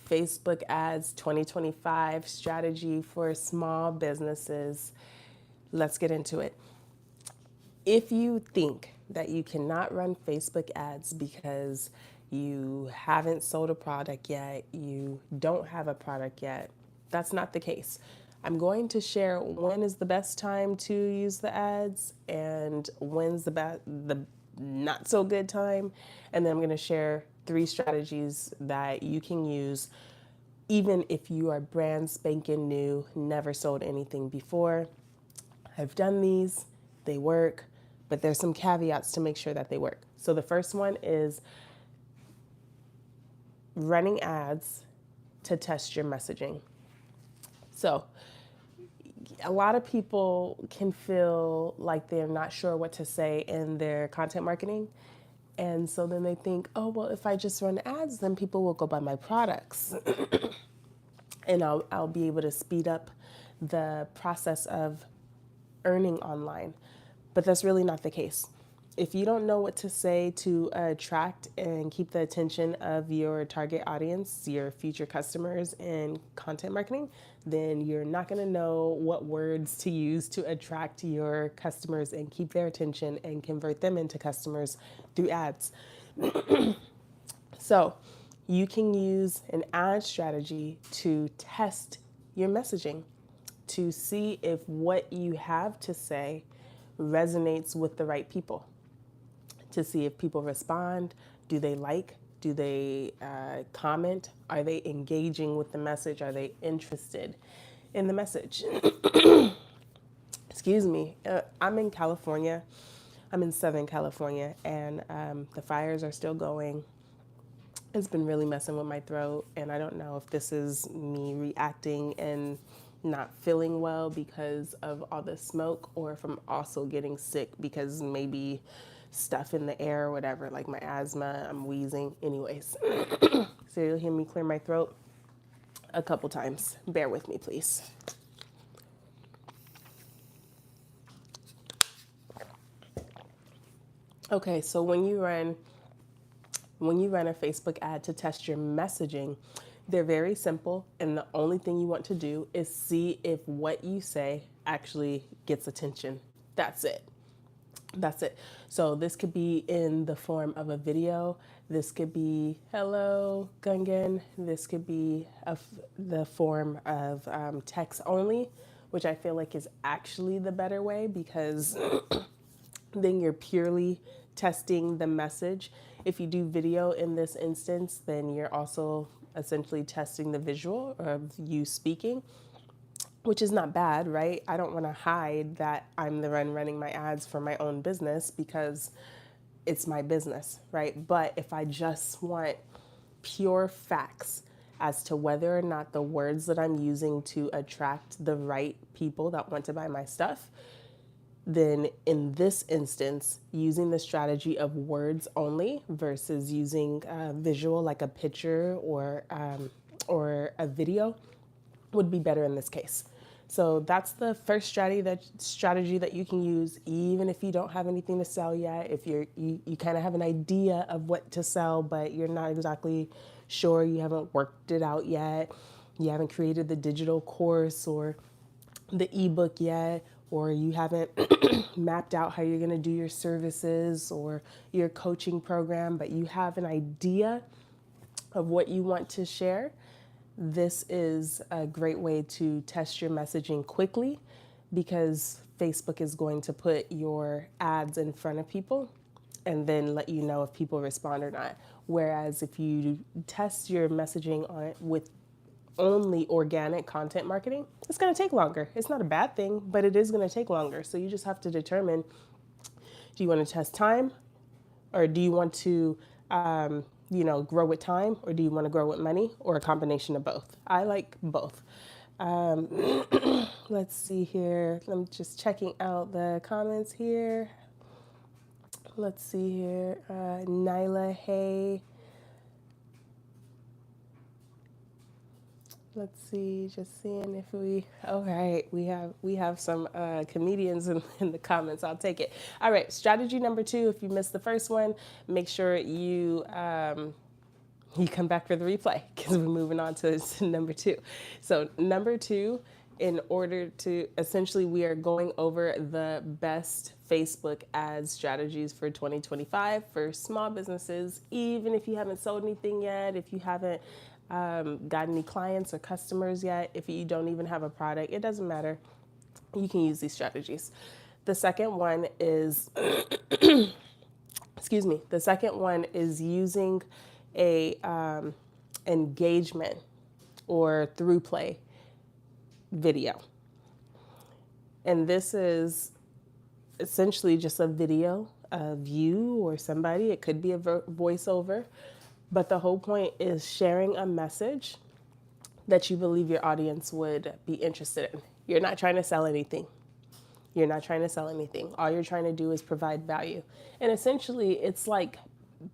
Facebook Ads 2025 strategy for small businesses. Let's get into it. If you think that you cannot run Facebook ads because you haven't sold a product yet, you don't have a product yet, that's not the case. I'm going to share when is the best time to use the ads and when's the not so good time, and then I'm going to share 3 strategies that you can use even if you are brand spanking new, never sold anything before. I've done these, they work, but there's some caveats to make sure that they work. So the first one is running ads to test your messaging. So a lot of people can feel like they're not sure what to say in their content marketing. And so then they think, oh, well, if I just run ads, then people will go buy my products. And I'll be able to speed up the process of earning online. But that's really not the case. If you don't know what to say to attract and keep the attention of your target audience, your future customers in content marketing, then you're not going to know what words to use to attract your customers and keep their attention and convert them into customers through ads. So you can use an ad strategy to test your messaging, to see if what you have to say resonates with the right people, to see if people respond. Do they like? Do they comment? Are they engaging with the message? Are they interested in the message? Excuse me. I'm in California. I'm in Southern California, and the fires are still going. It's been really messing with my throat, and I don't know if this is me reacting and not feeling well because of all the smoke, or if I'm also getting sick because maybe stuff in the air or whatever, like my asthma, I'm wheezing. Anyways, so you'll hear me clear my throat a couple times. Bear with me, please. Okay, so when you run a Facebook ad to test your messaging, they're very simple, and the only thing you want to do is see if what you say actually gets attention. That's it. That's it. So this could be in the form of a video. This could be hello Gungan. This could be the form of text only, which I feel like is actually the better way, because then you're purely testing the message. If you do video in this instance, then you're also essentially testing the visual of you speaking, which is not bad, right? I don't want to hide that I'm the one running my ads for my own business because it's my business, right? But if I just want pure facts as to whether or not the words that I'm using to attract the right people that want to buy my stuff, then in this instance, using the strategy of words only versus using visual like a picture or a video would be better in this case. So that's the first strategy that you can use, even if you don't have anything to sell yet. If you kind of have an idea of what to sell, but you're not exactly sure, you haven't worked it out yet, you haven't created the digital course or the ebook yet, or you haven't mapped out how you're going to do your services or your coaching program, but you have an idea of what you want to share. This is a great way to test your messaging quickly, because Facebook is going to put your ads in front of people and then let you know if people respond or not. Whereas if you test your messaging on with only organic content marketing, it's going to take longer. It's not a bad thing, but it is going to take longer. So you just have to determine, do you want to test time, or do you want to grow with time, or do you want to grow with money, or a combination of both? I like both. Let's see here. I'm just checking out the comments here. Let's see here. Nyla, hey. Let's see, just seeing if all right, we have some comedians in the comments. I'll take it. All right, strategy number 2, if you missed the first one, make sure you you come back for the replay because we're moving on to number two. So number two, in order to essentially, we are going over the best Facebook ads strategies for 2025 for small businesses. Even if you haven't sold anything yet, if you haven't got any clients or customers yet, if you don't even have a product, it doesn't matter. You can use these strategies. The second one is, excuse me, the second one is using a engagement or through play video. And this is essentially just a video of you or somebody. It could be a voiceover, but the whole point is sharing a message that you believe your audience would be interested in. You're not trying to sell anything. You're not trying to sell anything. All you're trying to do is provide value. And essentially, it's like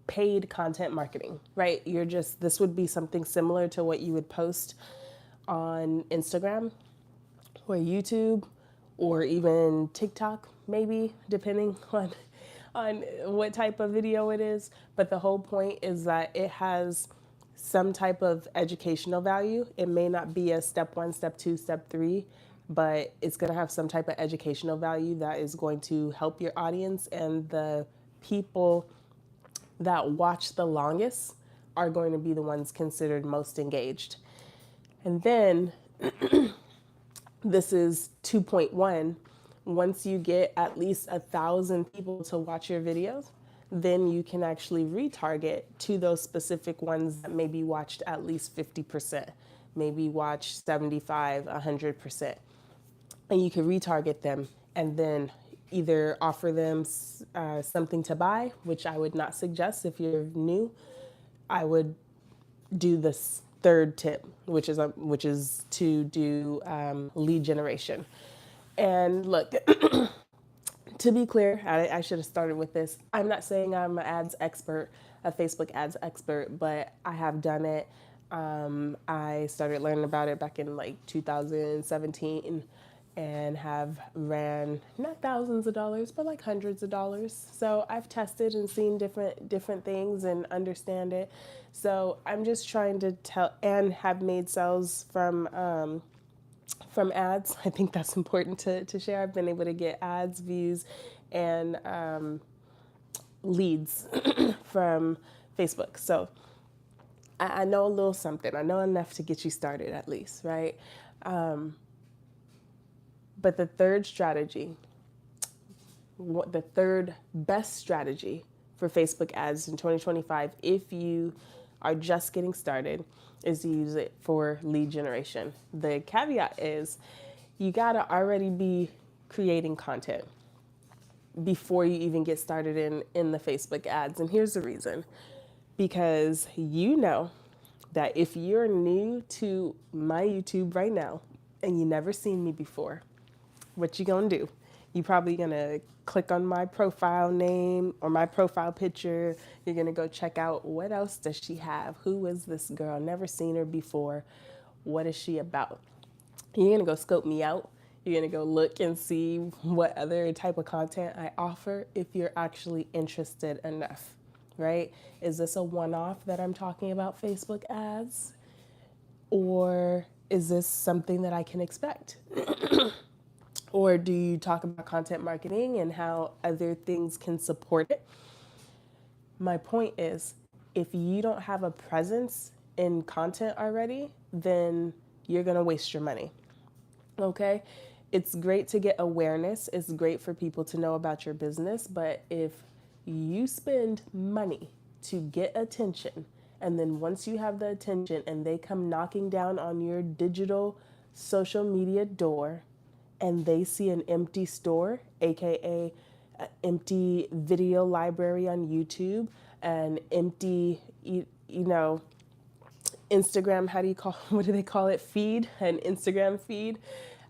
paid content marketing, right? This would be something similar to what you would post on Instagram or YouTube or even TikTok, maybe, depending on what type of video it is. But the whole point is that it has some type of educational value. It may not be a step 1, step 2, step 3, but it's going to have some type of educational value that is going to help your audience, and the people that watch the longest are going to be the ones considered most engaged. And then this is 2.1. Once you get at least 1,000 people to watch your videos, then you can actually retarget to those specific ones that maybe watched at least 50%, maybe watched 75, 100%. And you can retarget them and then either offer them something to buy, which I would not suggest if you're new. I would do this third tip, which is to do lead generation. And look, to be clear, I should have started with this. I'm not saying I'm an ads expert, a Facebook ads expert, but I have done it. I started learning about it back in like 2017 and have ran not thousands of dollars, but like hundreds of dollars. So I've tested and seen different things and understand it. So I'm just trying to tell, and have made sales from ads. I think that's important to share. I've been able to get ads, views, and leads from Facebook. So I know a little something. I know enough to get you started at least, right? But the third strategy, the third best strategy for Facebook ads in 2025, if you are just getting started, is to use it for lead generation. The caveat is you gotta already be creating content before you even get started in the Facebook ads. And here's the reason. Because you know that if you're new to my YouTube right now and you never seen me before, what you gonna do? You probably gonna click on my profile name or my profile picture. You're gonna go check out what else does she have? Who is this girl? Never seen her before. What is she about? You're gonna go scope me out. You're gonna go look and see what other type of content I offer if you're actually interested enough, right? Is this a one-off that I'm talking about Facebook ads? Or is this something that I can expect? Or do you talk about content marketing and how other things can support it? My point is, if you don't have a presence in content already, then you're going to waste your money. Okay? It's great to get awareness. It's great for people to know about your business. But if you spend money to get attention, and then once you have the attention and they come knocking down on your digital social media door, and they see an empty store, aka an empty video library on YouTube, an empty, Instagram, what do they call it? Feed, an Instagram feed.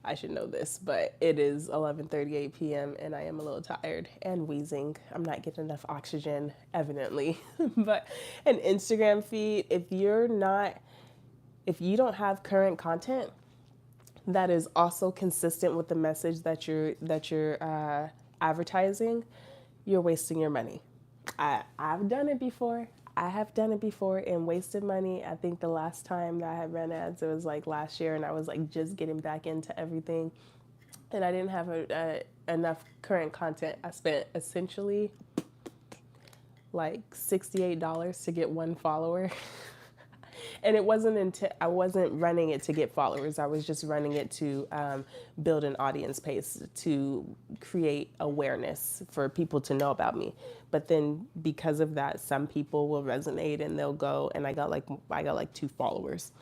I should know this, but it is 11:38 p.m. and I am a little tired and wheezing. I'm not getting enough oxygen, evidently. But an Instagram feed, if you don't have current content that is also consistent with the message that you're advertising, you're wasting your money. I've done it before. I have done it before and wasted money. I think the last time that I had ran ads, it was like last year, and I was like just getting back into everything, and I didn't have enough current content. I spent essentially like $68 to get one follower. And it wasn't until I wasn't running it to get followers. I was just running it to build an audience base, to create awareness for people to know about me. But then because of that, some people will resonate and they'll go. And I got like 2 followers.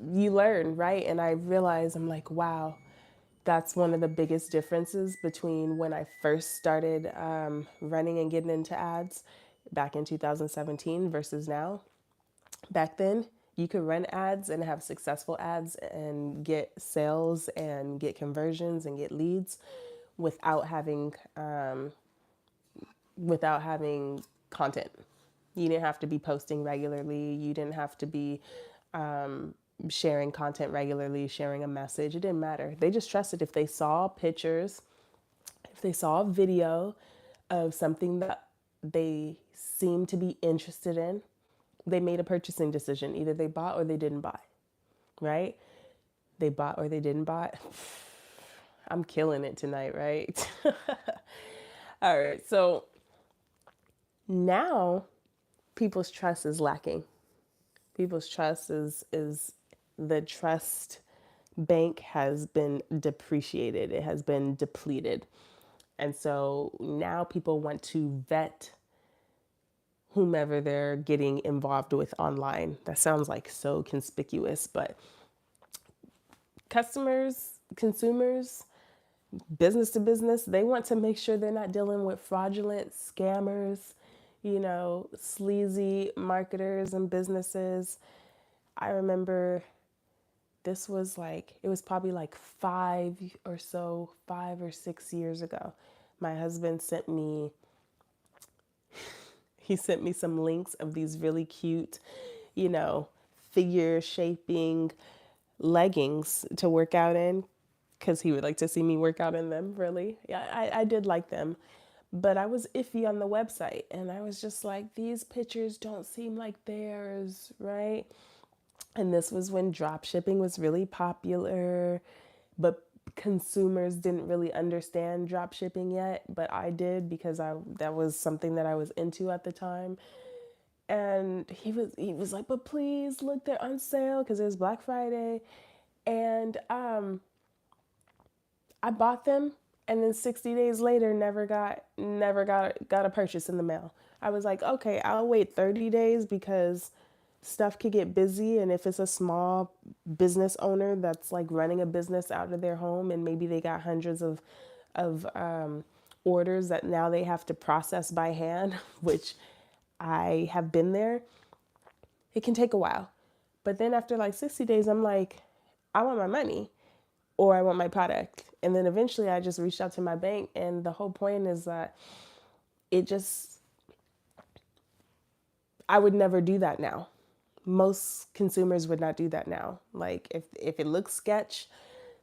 You learn, right? And I realized, I'm like, wow, that's one of the biggest differences between when I first started running and getting into ads back in 2017 versus now. Back then, you could run ads and have successful ads and get sales and get conversions and get leads without having content. You didn't have to be posting regularly. You didn't have to be sharing content regularly, sharing a message. It didn't matter. They just trusted if they saw pictures, if they saw a video of something that they seemed to be interested in, they made a purchasing decision. Either they bought or they didn't buy, right? They bought or they didn't buy. I'm killing it tonight, right? All right. So now people's trust is lacking. People's trust is the trust bank has been depreciated. It has been depleted. And so now people want to vet whomever they're getting involved with online. That sounds like so conspicuous, but customers, consumers, business to business, they want to make sure they're not dealing with fraudulent scammers, sleazy marketers and businesses. I remember this was like, it was probably like 5 or 6 years ago. My husband sent me, he sent me some links of these really cute, you know, figure shaping leggings to work out in because he would like to see me work out in them, really. Yeah, I did like them. But I was iffy on the website and I was just like, these pictures don't seem like theirs, right? And this was when drop shipping was really popular, but consumers didn't really understand drop shipping yet, but I did because I that was something that I was into at the time. And he was like, "But please look, they're on sale because it was Black Friday." And I bought them, and then 60 days later never got a purchase in the mail. I was like, "Okay, I'll wait 30 days because stuff could get busy, and if it's a small business owner that's like running a business out of their home and maybe they got hundreds of orders that now they have to process by hand, which I have been there, it can take a while. But then after like 60 days, I'm like, I want my money or I want my product. And then eventually I just reached out to my bank. And the whole point is that it just, I would never do that now. Most consumers would not do that now. Like if it looks sketch,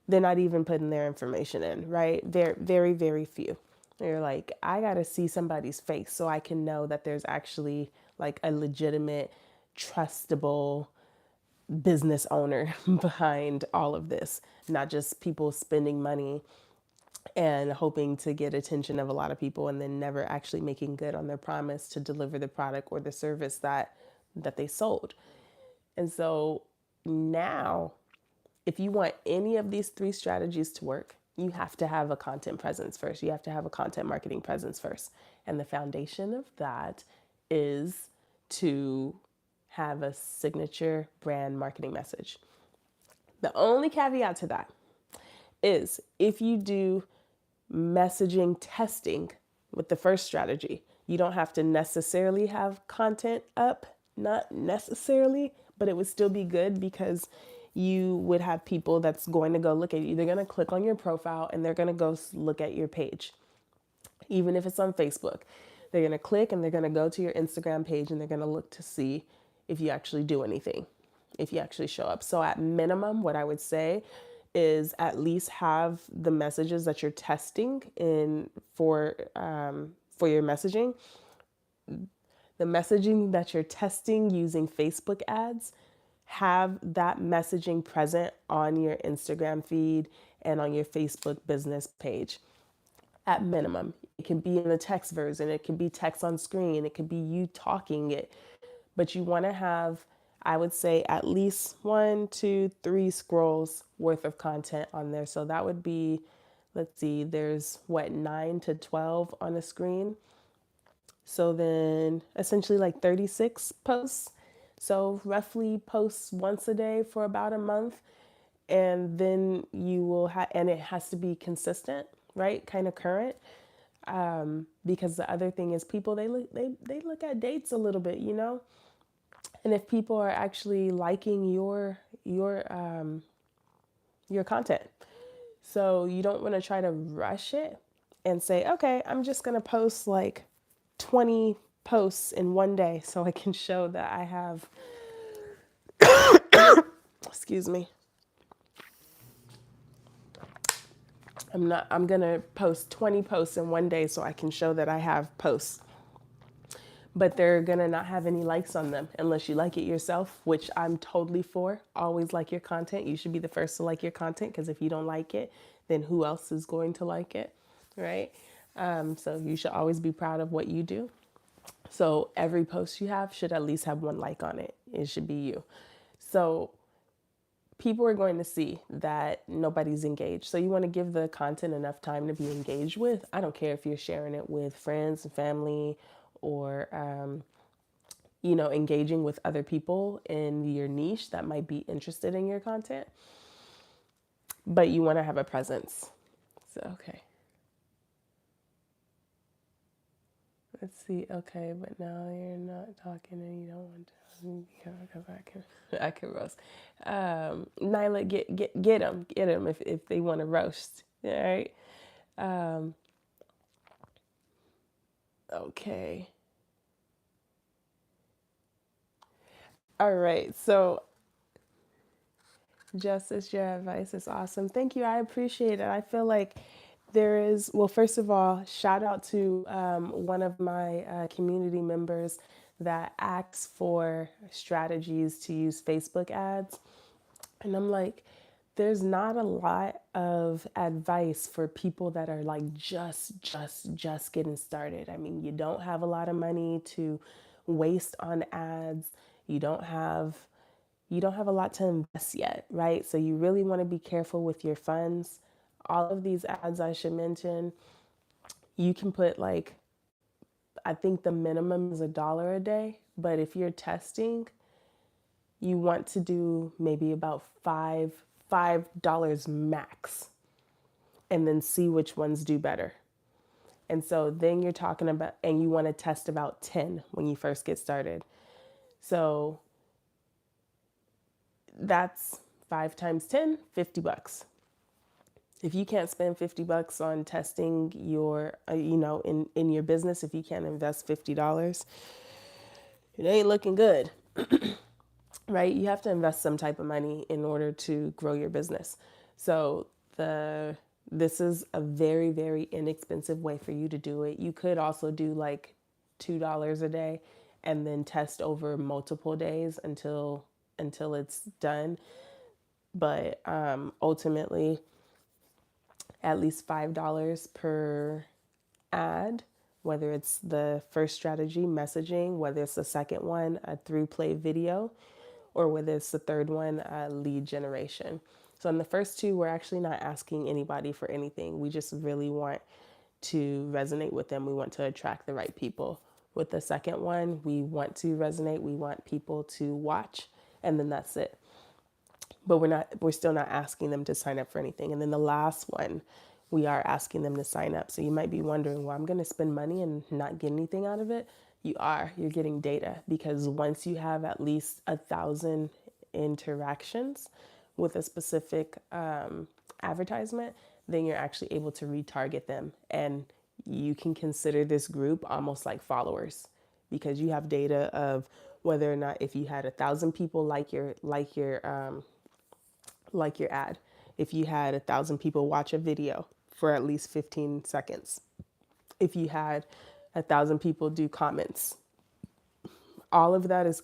they're not even putting their information in, right? They're very, very few. They're like, I got to see somebody's face so I can know that there's actually like a legitimate, trustable business owner behind all of this, not just people spending money and hoping to get attention of a lot of people and then never actually making good on their promise to deliver the product or the service that they sold. And so now, if you want any of these 3 strategies to work, you have to have a content presence first. You have to have a content marketing presence first. And the foundation of that is to have a signature brand marketing message. The only caveat to that is if you do messaging testing with the first strategy, you don't have to necessarily have content up, not necessarily, but it would still be good because you would have people that's going to go look at you. They're going to click on your profile and they're going to go look at your page. Even if it's on Facebook, they're going to click and they're going to go to your Instagram page and they're going to look to see if you actually do anything, if you actually show up. So at minimum, what I would say is at least have the messages that you're testing in for your messaging The messaging that you're testing using Facebook ads, have that messaging present on your Instagram feed and on your Facebook business page at minimum. It can be in the text version, it can be text on screen, it could be you talking it, but you want to have, I would say, at least 1, 2, 3 scrolls worth of content on there. So that would be, let's see, there's what, 9 to 12 on a screen. So then essentially like 36 posts. So roughly posts once a day for about a month. And then you will have, and it has to be consistent, right? Kind of current. Because the other thing is people, they look at dates a little bit, you know? And if people are actually liking your content. So you don't want to try to rush it and say, okay, I'm just going to post like 20 posts in one day so I can show that I have, excuse me, I'm going to post 20 posts in one day so I can show that I have posts. But they're going to not have any likes on them unless you like it yourself, which I'm totally for. Always like your content. You should be the first to like your content, because if you don't like it, then who else is going to like it, right? So you should always be proud of what you do. So every post you have should at least have one like on it. It should be you. So people are going to see that nobody's engaged. So you want to give the content enough time to be engaged with. I don't care if you're sharing it with friends and family, or engaging with other people in your niche that might be interested in your content. But you want to have a presence. So, okay. Let's see. Okay, but now you're not talking and you don't want to. Yeah, because I can roast. Nyla, get them if they want to roast. All right. Okay. All right. So, Justice, your advice is awesome. Thank you. I appreciate it. I feel like there is, well, first of all, shout out to one of my community members that asks for strategies to use Facebook ads. And I'm like, there's not a lot of advice for people that are like just getting started. I mean, you don't have a lot of money to waste on ads. You don't have a lot to invest yet, right? So you really want to be careful with your funds. All of these ads I should mention, you can put like, I think the minimum is $1 a day, but if you're testing, you want to do maybe about $5 max, and then see which ones do better. And so then you're talking about, and you want to test about 10 when you first get started. So that's 5 times 10, $50. If you can't spend $50 on testing your, in your business, if you can't invest $50, it ain't looking good, right? You have to invest some type of money in order to grow your business. So this is a very, very inexpensive way for you to do it. You could also do like $2 a day and then test over multiple days until it's done. But ultimately, at least $5 per ad, whether it's the first strategy, messaging, whether it's the second one, a through play video, or whether it's the third one, lead generation. So in the first two, we're actually not asking anybody for anything. We just really want to resonate with them. We want to attract the right people. With the second one, we want to resonate. We want people to watch, and then that's it. But we're still not asking them to sign up for anything. And then the last one, we are asking them to sign up. So you might be wondering, well, I'm going to spend money and not get anything out of it. You're getting data, because once you have at least 1,000 interactions with a specific advertisement, then you're actually able to retarget them. And you can consider this group almost like followers, because you have data of whether or not, if you had 1,000 people like your ad, if you had 1,000 people watch a video for at least 15 seconds, if you had 1,000 people do comments, All of that is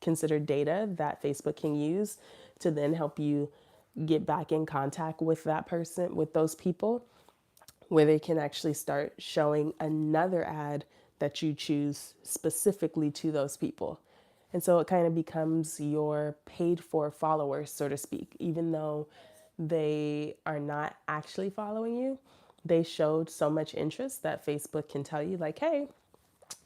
considered data that Facebook can use to then help you get back in contact with that person, with those people, where they can actually start showing another ad that you choose specifically to those people. And so it kind of becomes your paid for followers, so to speak, even though they are not actually following you. They showed so much interest that Facebook can tell you, like, hey,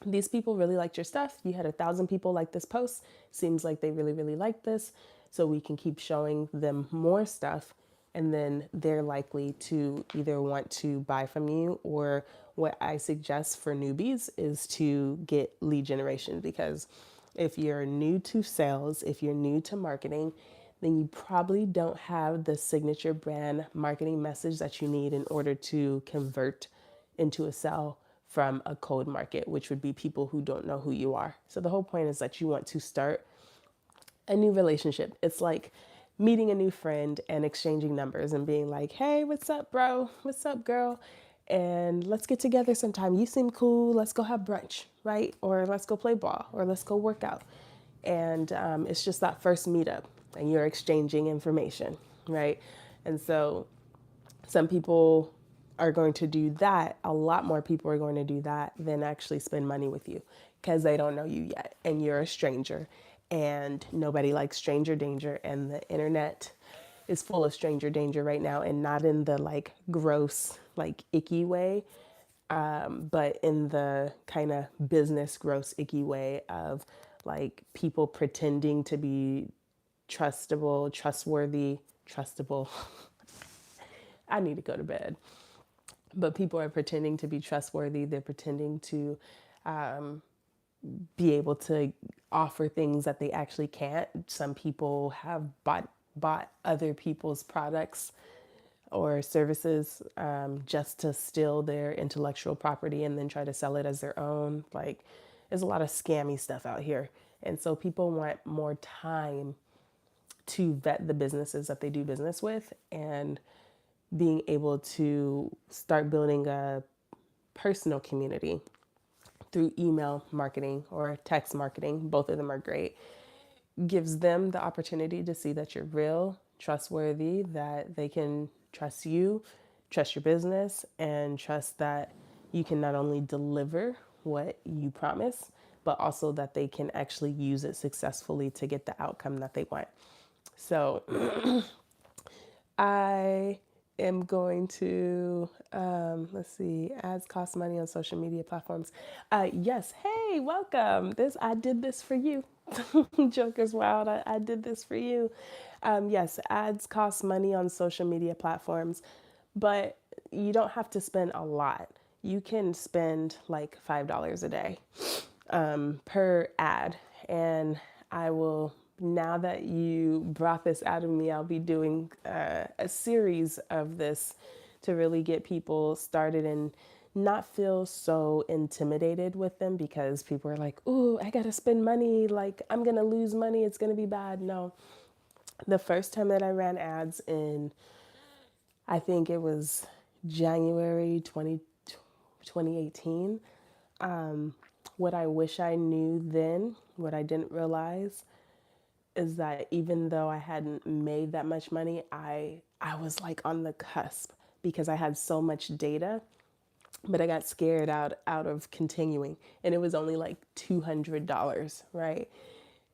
these people really liked your stuff. You had 1,000 people like this post. Seems like they really, really like this. So we can keep showing them more stuff. And then they're likely to either want to buy from you, or what I suggest for newbies is to get lead generation. Because if you're new to sales, if you're new to marketing, then you probably don't have the signature brand marketing message that you need in order to convert into a sale from a cold market, which would be people who don't know who you are. So the whole point is that you want to start a new relationship. It's like meeting a new friend and exchanging numbers and being like, hey, what's up, bro? What's up, girl? And let's get together sometime. You seem cool. Let's go have brunch, right? Or let's go play ball, or let's go work out. And it's just that first meetup, and you're exchanging information, right? And so some people are going to do that. A lot more people are going to do that than actually spend money with you, because they don't know you yet and you're a stranger, and nobody likes stranger danger. And the internet is full of stranger danger right now, and not in the like gross, like icky way, but in the kind of business gross, icky way of like people pretending to be trustable. I need to go to bed. But people are pretending to be trustworthy. They're pretending to be able to offer things that they actually can't. Some people have bought other people's products or services just to steal their intellectual property and then try to sell it as their own. Like, there's a lot of scammy stuff out here. And so people want more time to vet the businesses that they do business with, and being able to start building a personal community through email marketing or text marketing. Both of them are great. Gives them the opportunity to see that you're real, trustworthy, that they can trust you, trust your business, and trust that you can not only deliver what you promise, but also that they can actually use it successfully to get the outcome that they want. So I am going to, let's see, ads cost money on social media platforms. Yes, hey, welcome. I did this for you. Joker's Wild, I did this for you. Yes, ads cost money on social media platforms, but you don't have to spend a lot. You can spend like $5 a day per ad. And I will, now that you brought this out of me, I'll be doing a series of this to really get people started and not feel so intimidated with them, because people are like, ooh, I gotta spend money, like I'm gonna lose money, it's gonna be bad. No, the first time that I ran ads in, I think it was January 2018, what I wish I knew then, what I didn't realize, is that even though I hadn't made that much money, I was like on the cusp, because I had so much data, but I got scared out of continuing, and it was only like $200, right?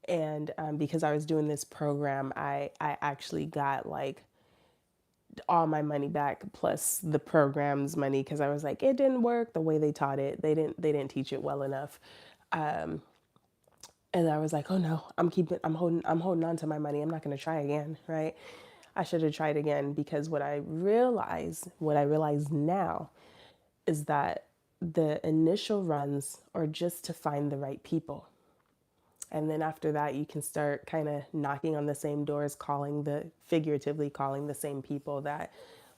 And because I was doing this program, I actually got like all my money back plus the program's money, because I was like, it didn't work the way they taught it. They didn't teach it well enough. And I was like, oh no, I'm holding on to my money. I'm not going to try again, right? I should have tried again, because what I realize now is that the initial runs are just to find the right people. And then after that, you can start kind of knocking on the same doors, figuratively calling the same people that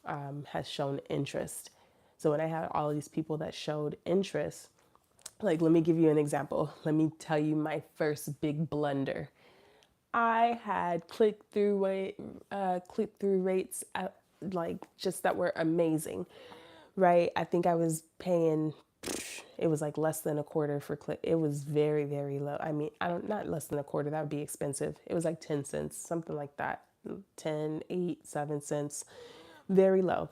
has shown interest. So when I had all these people that showed interest, like, let me give you an example. Let me tell you my first big blunder. I had click-through rates like just that were amazing, right? I think I was paying it was like less than a quarter for click. It was very, very low. I mean, I don't, not less than a quarter, that would be expensive. It was like 10 cents, something like that. 10, 8, 7 cents, very low.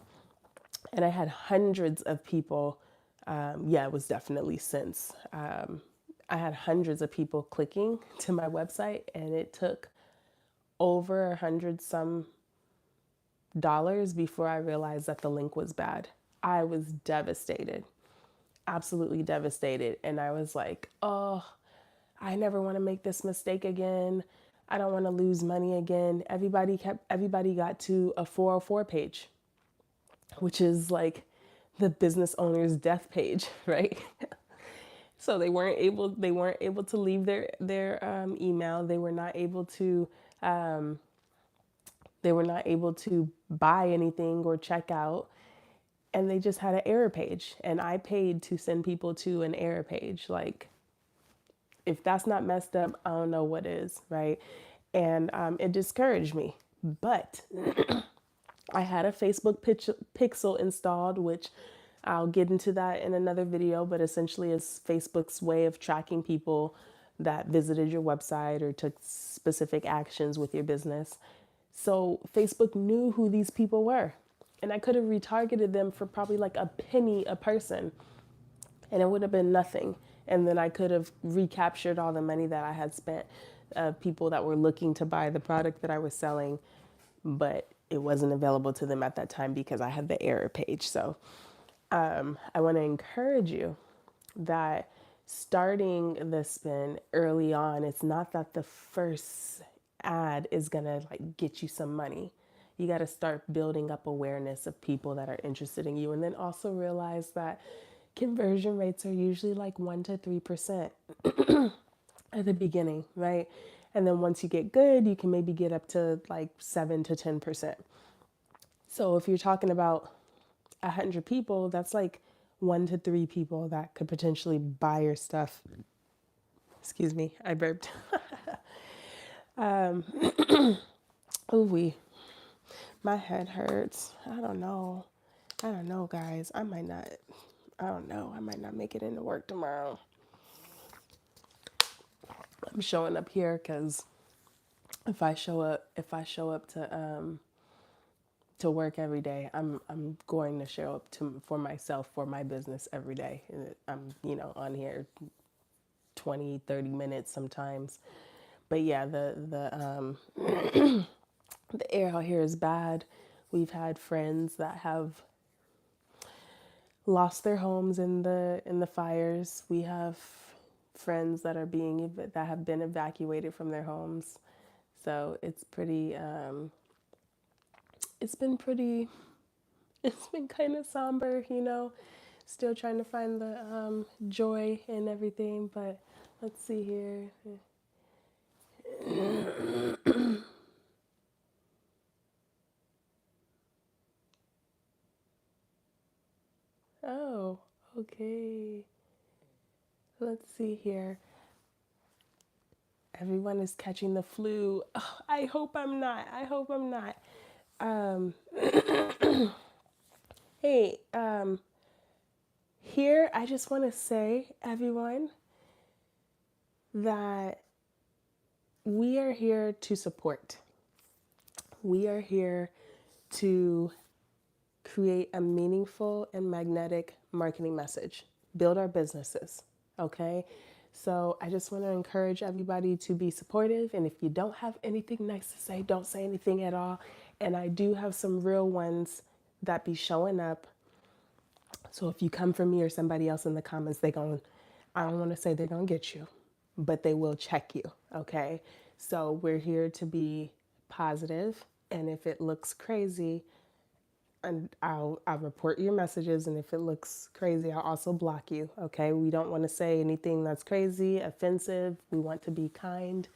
And I had hundreds of people. Yeah, it was definitely cents. I had hundreds of people clicking to my website, and it took over 100 some dollars before I realized that the link was bad. I was devastated, absolutely devastated. And I was like, oh, I never want to make this mistake again. I don't want to lose money again. Everybody got to a 404 page, which is like the business owner's death page, right? So they weren't able to leave their email. They were not able to buy anything or check out, and they just had an error page. And I paid to send people to an error page. Like, if that's not messed up, I don't know what is, right? And it discouraged me. But I had a Facebook pixel installed, which I'll get into that in another video, but essentially it's Facebook's way of tracking people that visited your website or took specific actions with your business. So Facebook knew who these people were. And I could have retargeted them for probably like a penny a person, and it would have been nothing. And then I could have recaptured all the money that I had spent, people that were looking to buy the product that I was selling, but it wasn't available to them at that time because I had the error page. So I want to encourage you that starting the spin early on, it's not that the first ad is going to like get you some money. You got to start building up awareness of people that are interested in you. And then also realize that conversion rates are usually like 1 to 3% at the beginning, right? And then once you get good, you can maybe get up to like 7 to 10%. So if you're talking about 100 people, that's like 1 to 3 people that could potentially buy your stuff. Excuse me, I burped. Ooh, my head hurts. I don't know, guys. I don't know. I might not make it into work tomorrow. I'm showing up here because if I show up to work every day, I'm going to show up for myself, for my business every day. I'm, on here 20, 30 minutes sometimes. But yeah, the air out here is bad. We've had friends that have lost their homes in the fires. We have friends that have been evacuated from their homes. So it's pretty it's been kind of somber, still trying to find the joy in everything. But let's see here. Oh, okay. Let's see here. Everyone is catching the flu. Oh, I hope I'm not. I hope I'm not. Um, hey, here I just want to say, everyone, that we are here to support. We are here to create a meaningful and magnetic marketing message, build our businesses, okay? So I just want to encourage everybody to be supportive. And if you don't have anything nice to say, don't say anything at all. And I do have some real ones that be showing up. So if you come for me or somebody else in the comments, I don't want to say they're going to get you, but they will check you, okay? So we're here to be positive. And if it looks crazy, and I'll report your messages, and if it looks crazy, I'll also block you, okay? We don't want to say anything that's crazy, offensive. We want to be kind,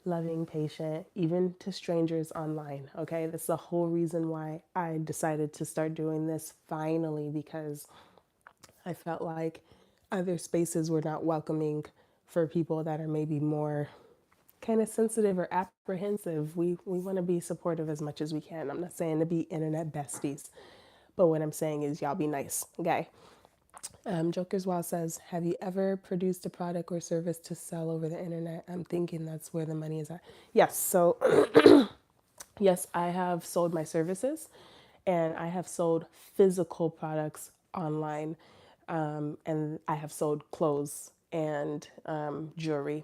loving, patient, even to strangers online, okay? That's the whole reason why I decided to start doing this finally, because I felt like other spaces were not welcoming for people that are maybe more kind of sensitive or apprehensive. We want to be supportive as much as we can. I'm not saying to be internet besties, but what I'm saying is y'all be nice, okay? Joker's Wild says, have you ever produced a product or service to sell over the internet? I'm thinking that's where the money is at. Yes. So, yes, I have sold my services and I have sold physical products online. And I have sold clothes and jewelry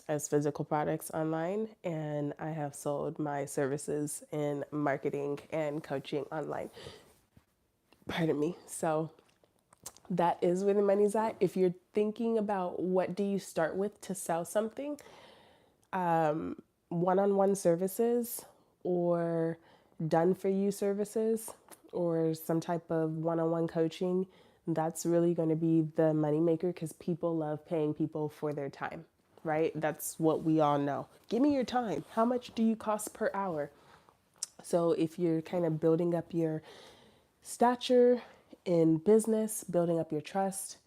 as physical products online. And I have sold my services in marketing and coaching online. Pardon me. So, that is where the money's at. If you're thinking about what do you start with to sell something, one-on-one services or done for you services or some type of one-on-one coaching, that's really going to be the moneymaker because people love paying people for their time, right? That's what we all know. Give me your time. How much do you cost per hour? So if you're kind of building up your stature in business, building up your trust,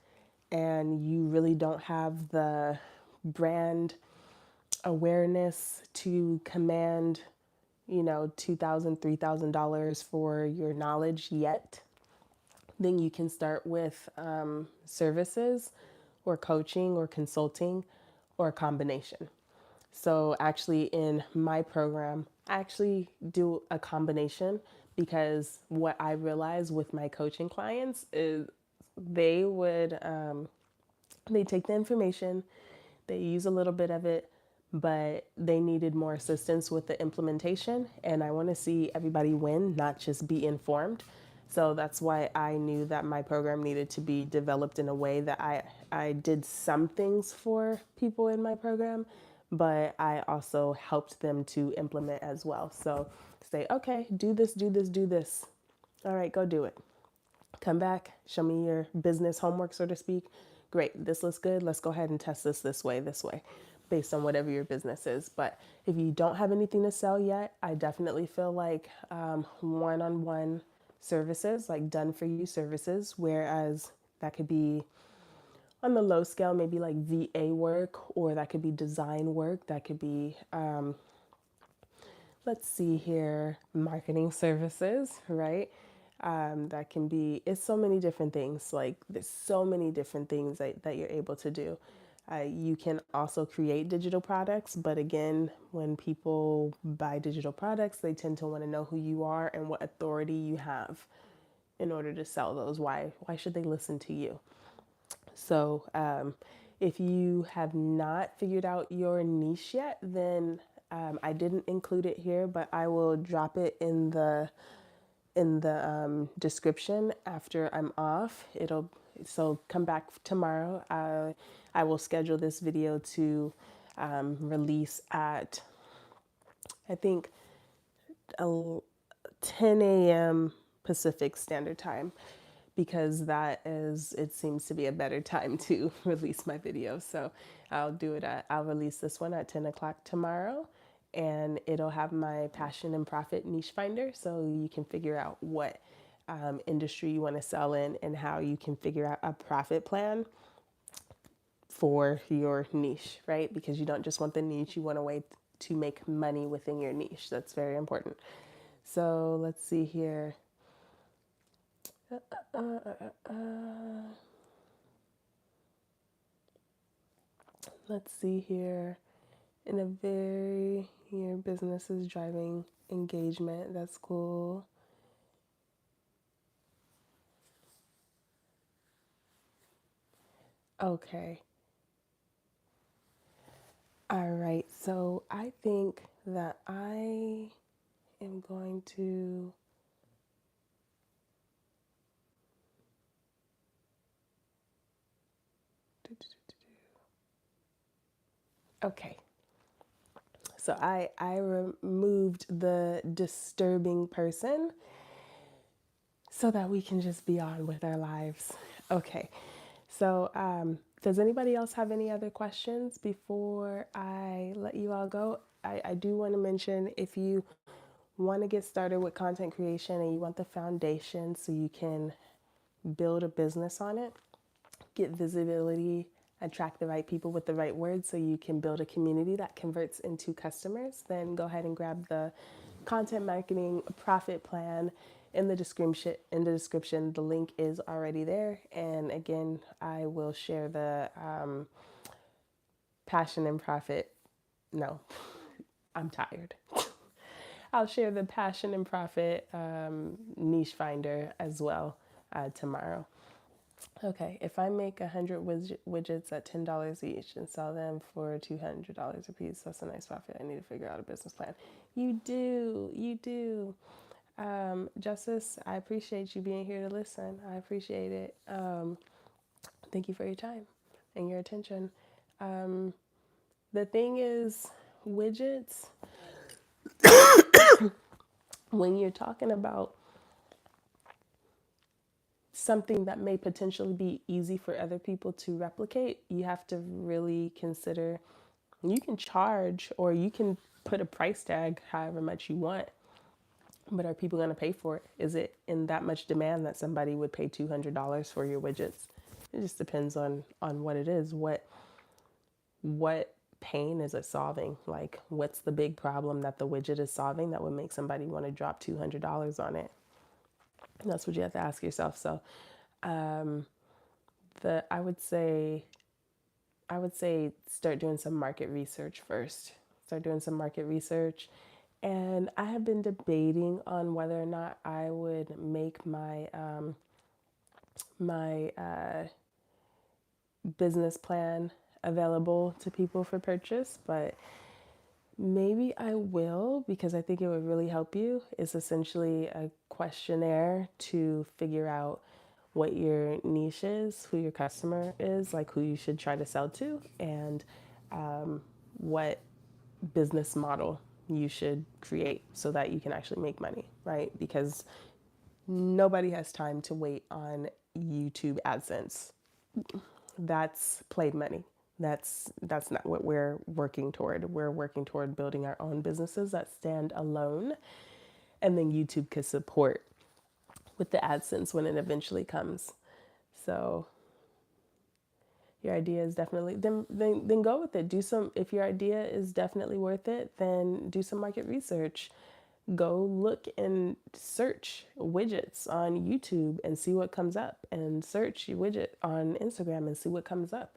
and you really don't have the brand awareness to command, $2,000, $3,000 for your knowledge yet, then you can start with services or coaching or consulting or a combination. So actually in my program, I actually do a combination because what I realize with my coaching clients is they would they take the information, they use a little bit of it, but they needed more assistance with the implementation. And I want to see everybody win, not just be informed. So that's why I knew that my program needed to be developed in a way that I did some things for people in my program, but I also helped them to implement as well. So say, okay, do this, do this, do this. All right, go do it. Come back, show me your business homework, so to speak. Great, this looks good. Let's go ahead and test this way, based on whatever your business is. But if you don't have anything to sell yet, I definitely feel like one-on-one services, like done for you services, whereas that could be on the low scale, maybe like VA work, or that could be design work, that could be let's see here, marketing services, right? That can be, it's so many different things. Like there's so many different things that you're able to do. You can also create digital products, but again, when people buy digital products, they tend to want to know who you are and what authority you have in order to sell those. Why should they listen to you? So, if you have not figured out your niche yet, then I didn't include it here, but I will drop it in the description after I'm off. So come back tomorrow. I will schedule this video to release at I think 10 a.m. Pacific Standard Time because it seems to be a better time to release my video. So I'll release this one at 10 o'clock tomorrow and it'll have my passion and profit niche finder. So you can figure out what industry you want to sell in and how you can figure out a profit plan for your niche, right? Because you don't just want the niche, you want a way to make money within your niche. That's very important. So let's see here. Let's see here. Your business is driving engagement. That's cool. Okay. All right. So I think that I am going to. Okay. So I removed the disturbing person so that we can just be on with our lives. Okay. So does anybody else have any other questions before I let you all go? I do want to mention if you want to get started with content creation and you want the foundation so you can build a business on it, get visibility, attract the right people with the right words so you can build a community that converts into customers, then go ahead and grab the content marketing profit plan. In the description, the link is already there. And again, I will share the passion and profit. No, I'm tired. I'll share the passion and profit niche finder as well tomorrow. Okay, if I make 100 widgets at $10 each and sell them for $200 a piece, that's a nice profit. I need to figure out a business plan. You do. Justice, I appreciate you being here to listen. I appreciate it. Thank you for your time and your attention. The thing is, widgets, when you're talking about something that may potentially be easy for other people to replicate, you have to really consider you can charge or you can put a price tag however much you want, but are people going to pay for it? Is it in that much demand that somebody would pay $200 for your widgets? It just depends on what it is. What pain is it solving? Like, what's the big problem that the widget is solving that would make somebody want to drop $200 on it? And that's what you have to ask yourself. So, I would say start doing some market research first. Start doing some market research. And I have been debating on whether or not I would make my business plan available to people for purchase, but maybe I will, because I think it would really help you. It's essentially a questionnaire to figure out what your niche is, who your customer is, like who you should try to sell to, and what business model you should create so that you can actually make money, right? Because nobody has time to wait on YouTube AdSense. That's played money. That's not what we're working toward. We're working toward building our own businesses that stand alone, and then YouTube could support with the AdSense when it eventually comes. So your idea is definitely then go with it. Do some If your idea is definitely worth it, then do some market research. Go look and search widgets on YouTube and see what comes up, and search your widget on Instagram and see what comes up.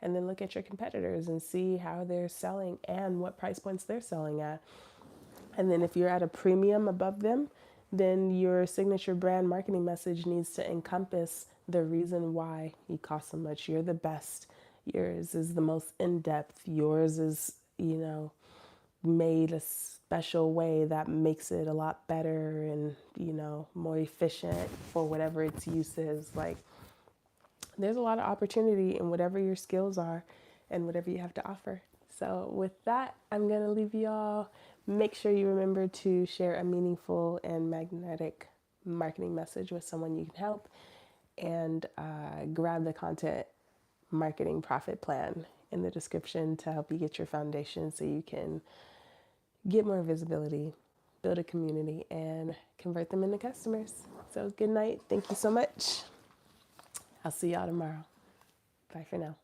And then look at your competitors and see how they're selling and what price points they're selling at. And then if you're at a premium above them, then your signature brand marketing message needs to encompass the reason why you cost so much. You're the best. Yours is the most in-depth. Yours is, made a special way that makes it a lot better and, more efficient for whatever its use is. Like, there's a lot of opportunity in whatever your skills are and whatever you have to offer. So with that, I'm going to leave you all. Make sure you remember to share a meaningful and magnetic marketing message with someone you can help, and grab the content marketing profit plan in the description to help you get your foundation so you can get more visibility, build a community, and convert them into customers. So good night. Thank you so much. I'll see y'all tomorrow. Bye for now.